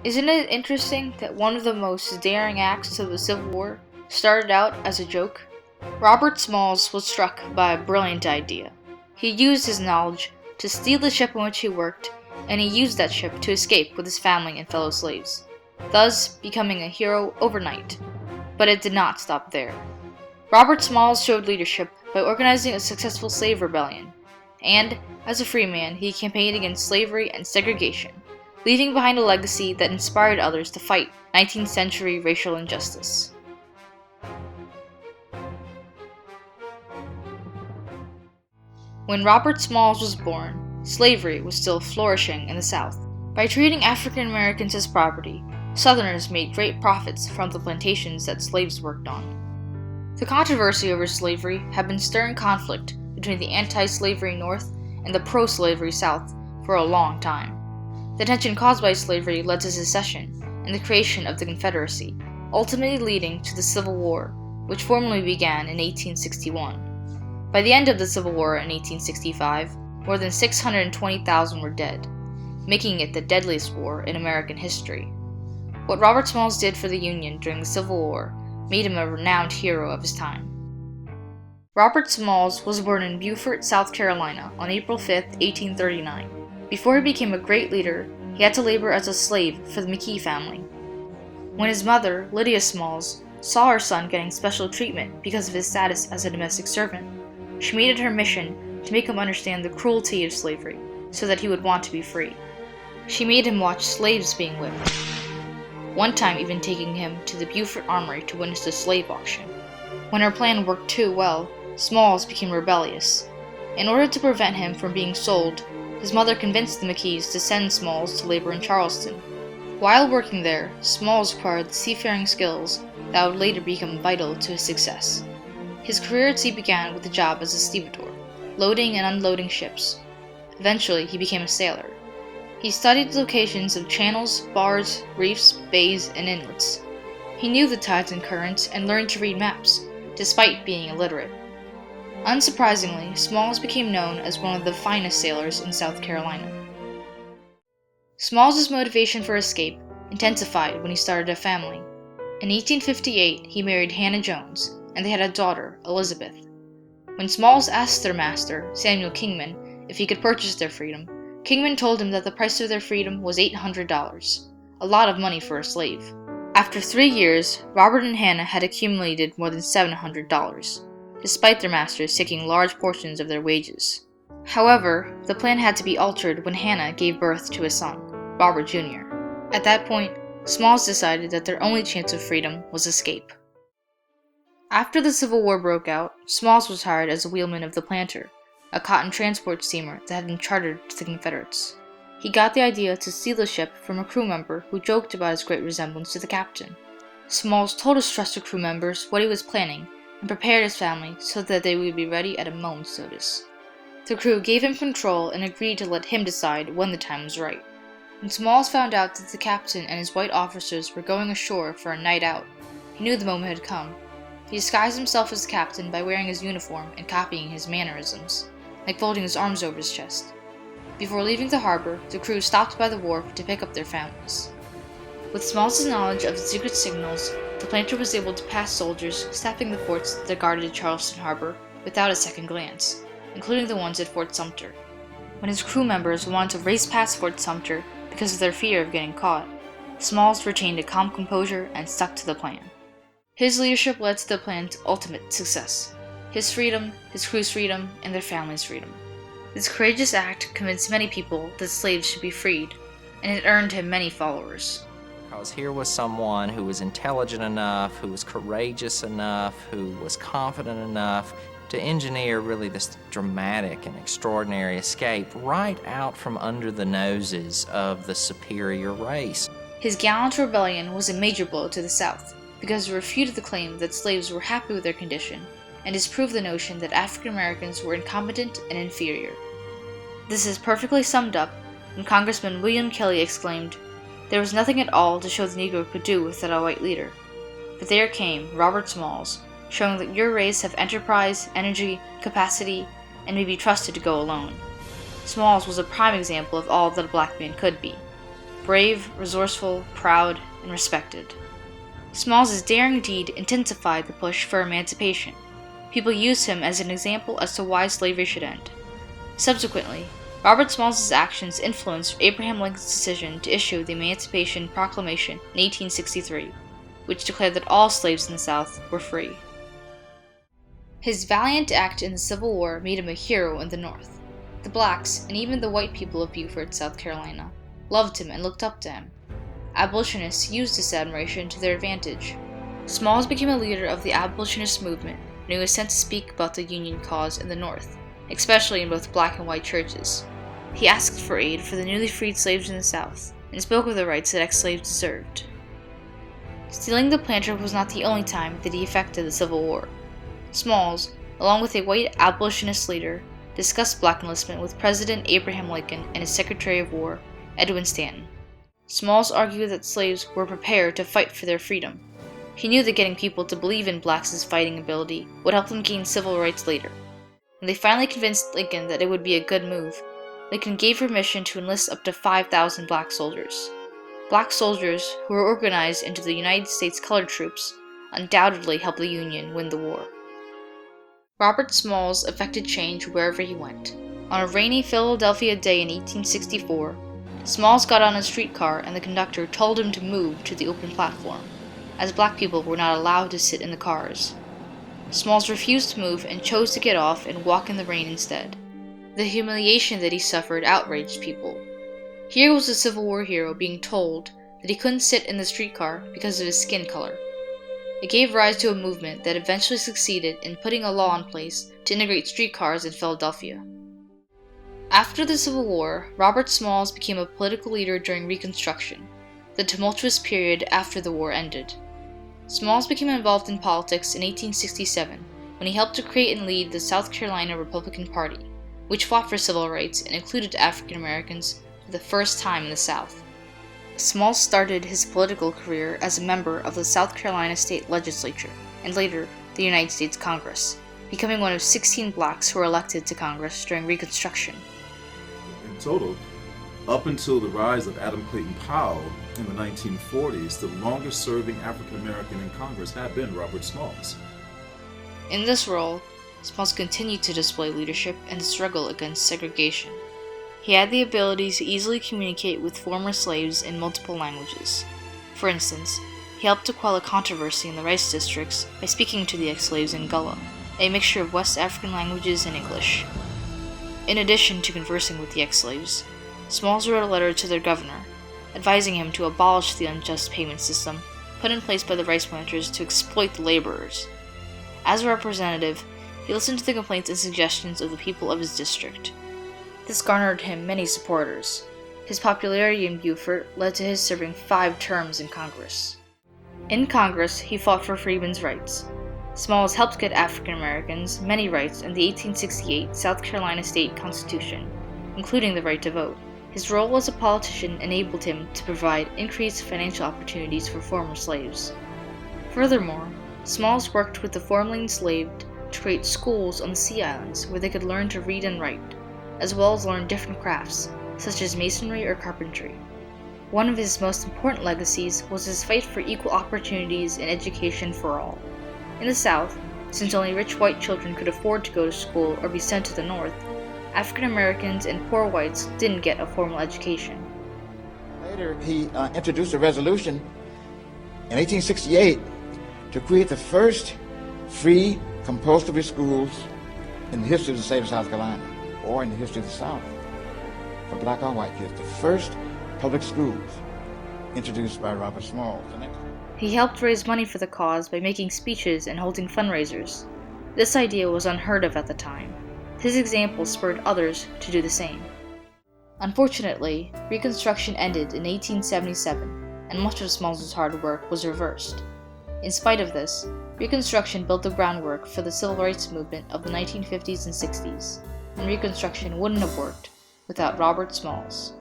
Isn't it interesting that one of the most daring acts of the Civil War started out as a joke? Robert Smalls was struck by a brilliant idea. He used his knowledge to steal the ship on which he worked, and he used that ship to escape with his family and fellow slaves, thus becoming a hero overnight. But it did not stop there. Robert Smalls showed leadership by organizing a successful slave rebellion, and, as a free man, he campaigned against slavery and segregation, leaving behind a legacy that inspired others to fight 19th century racial injustice. When Robert Smalls was born, slavery was still flourishing in the South. By treating African Americans as property, Southerners made great profits from the plantations that slaves worked on. The controversy over slavery had been stirring conflict between the anti-slavery North and the pro-slavery South for a long time. The tension caused by slavery led to secession and the creation of the Confederacy, ultimately leading to the Civil War, which formally began in 1861. By the end of the Civil War in 1865, more than 620,000 were dead, making it the deadliest war in American history. What Robert Smalls did for the Union during the Civil War made him a renowned hero of his time. Robert Smalls was born in Beaufort, South Carolina on April 5, 1839. Before he became a great leader, he had to labor as a slave for the McKee family. When his mother, Lydia Smalls, saw her son getting special treatment because of his status as a domestic servant, she made it her mission to make him understand the cruelty of slavery so that he would want to be free. She made him watch slaves being whipped, one time even taking him to the Beaufort Armory to witness the slave auction. When her plan worked too well, Smalls became rebellious. In order to prevent him from being sold, his mother convinced the McKees to send Smalls to labor in Charleston. While working there, Smalls acquired the seafaring skills that would later become vital to his success. His career at sea began with a job as a stevedore, loading and unloading ships. Eventually, he became a sailor. He studied the locations of channels, bars, reefs, bays, and inlets. He knew the tides and currents and learned to read maps, despite being illiterate. Unsurprisingly, Smalls became known as one of the finest sailors in South Carolina. Smalls' motivation for escape intensified when he started a family. In 1858, he married Hannah Jones, and they had a daughter, Elizabeth. When Smalls asked their master, Samuel Kingman, if he could purchase their freedom, Kingman told him that the price of their freedom was $800, a lot of money for a slave. After 3 years, Robert and Hannah had accumulated more than $700. Despite their masters taking large portions of their wages. However, the plan had to be altered when Hannah gave birth to a son, Robert Jr. At that point, Smalls decided that their only chance of freedom was escape. After the Civil War broke out, Smalls was hired as a wheelman of the Planter, a cotton transport steamer that had been chartered to the Confederates. He got the idea to steal the ship from a crew member who joked about his great resemblance to the captain. Smalls told his trusted crew members what he was planning and prepared his family so that they would be ready at a moment's notice. The crew gave him control and agreed to let him decide when the time was right. When Smalls found out that the captain and his white officers were going ashore for a night out, he knew the moment had come. He disguised himself as the captain by wearing his uniform and copying his mannerisms, like folding his arms over his chest. Before leaving the harbor, the crew stopped by the wharf to pick up their families. With Smalls' knowledge of the secret signals, the Planter was able to pass soldiers staffing the forts that guarded Charleston Harbor without a second glance, including the ones at Fort Sumter. When his crew members wanted to race past Fort Sumter because of their fear of getting caught, Smalls retained a calm composure and stuck to the plan. His leadership led to the plan's ultimate success: his freedom, his crew's freedom, and their family's freedom. This courageous act convinced many people that slaves should be freed, and it earned him many followers. Because here was someone who was intelligent enough, who was courageous enough, who was confident enough to engineer really this dramatic and extraordinary escape right out from under the noses of the superior race. His gallant rebellion was a major blow to the South, because it refuted the claim that slaves were happy with their condition, and disproved the notion that African Americans were incompetent and inferior. This is perfectly summed up when Congressman William Kelly exclaimed, "There was nothing at all to show the Negro could do without a white leader. But there came Robert Smalls, showing that your race have enterprise, energy, capacity, and may be trusted to go alone." Smalls was a prime example of all that a black man could be. brave, resourceful, proud, and respected. Smalls' daring deed intensified the push for emancipation. People used him as an example as to why slavery should end. Subsequently, Robert Smalls' actions influenced Abraham Lincoln's decision to issue the Emancipation Proclamation in 1863, which declared that all slaves in the South were free. His valiant act in the Civil War made him a hero in the North. The blacks, and even the white people of Beaufort, South Carolina, loved him and looked up to him. Abolitionists used this admiration to their advantage. Smalls became a leader of the abolitionist movement, and he was sent to speak about the Union cause in the North, especially in both black and white churches. He asked for aid for the newly freed slaves in the South, and spoke of the rights that ex-slaves deserved. Stealing the planter was not the only time that he affected the Civil War. Smalls, along with a white abolitionist leader, discussed black enlistment with President Abraham Lincoln and his Secretary of War, Edwin Stanton. Smalls argued that slaves were prepared to fight for their freedom. He knew that getting people to believe in blacks' fighting ability would help them gain civil rights later. When they finally convinced Lincoln that it would be a good move, Lincoln gave permission to enlist up to 5,000 black soldiers. Black soldiers, who were organized into the United States Colored Troops, undoubtedly helped the Union win the war. Robert Smalls effected change wherever he went. On a rainy Philadelphia day in 1864, Smalls got on a streetcar and the conductor told him to move to the open platform, as black people were not allowed to sit in the cars. Smalls refused to move and chose to get off and walk in the rain instead. The humiliation that he suffered outraged people. Here was a Civil War hero being told that he couldn't sit in the streetcar because of his skin color. It gave rise to a movement that eventually succeeded in putting a law in place to integrate streetcars in Philadelphia. After the Civil War, Robert Smalls became a political leader during Reconstruction, the tumultuous period after the war ended. Smalls became involved in politics in 1867 when he helped to create and lead the South Carolina Republican Party, which fought for civil rights and included African Americans for the first time in the South. Smalls started his political career as a member of the South Carolina State Legislature and later the United States Congress, becoming one of 16 blacks who were elected to Congress during Reconstruction. In total, up until the rise of Adam Clayton Powell in the 1940s, the longest-serving African American in Congress had been Robert Smalls. In this role, Smalls continued to display leadership and struggle against segregation. He had the ability to easily communicate with former slaves in multiple languages. For instance, he helped to quell a controversy in the rice districts by speaking to the ex-slaves in Gullah, a mixture of West African languages and English. In addition to conversing with the ex-slaves, Smalls wrote a letter to their governor, advising him to abolish the unjust payment system put in place by the rice planters to exploit the laborers. As a representative, he listened to the complaints and suggestions of the people of his district. This garnered him many supporters. His popularity in Beaufort led to his serving 5 terms in Congress. In Congress, he fought for freedmen's rights. Smalls helped get African Americans many rights in the 1868 South Carolina State Constitution, including the right to vote. His role as a politician enabled him to provide increased financial opportunities for former slaves. Furthermore, Smalls worked with the formerly enslaved to create schools on the Sea Islands where they could learn to read and write, as well as learn different crafts, such as masonry or carpentry. One of his most important legacies was his fight for equal opportunities in education for all. In the South, since only rich white children could afford to go to school or be sent to the North, African Americans and poor whites didn't get a formal education. Later, he introduced a resolution in 1868 to create the first free compulsory schools in the history of the state of South Carolina, or in the history of the South, for black or white kids. The first public schools introduced by Robert Smalls. He helped raise money for the cause by making speeches and holding fundraisers. This idea was unheard of at the time. His example spurred others to do the same. Unfortunately, Reconstruction ended in 1877, and much of Smalls' hard work was reversed. In spite of this, Reconstruction built the groundwork for the civil rights movement of the 1950s and 60s, and Reconstruction wouldn't have worked without Robert Smalls.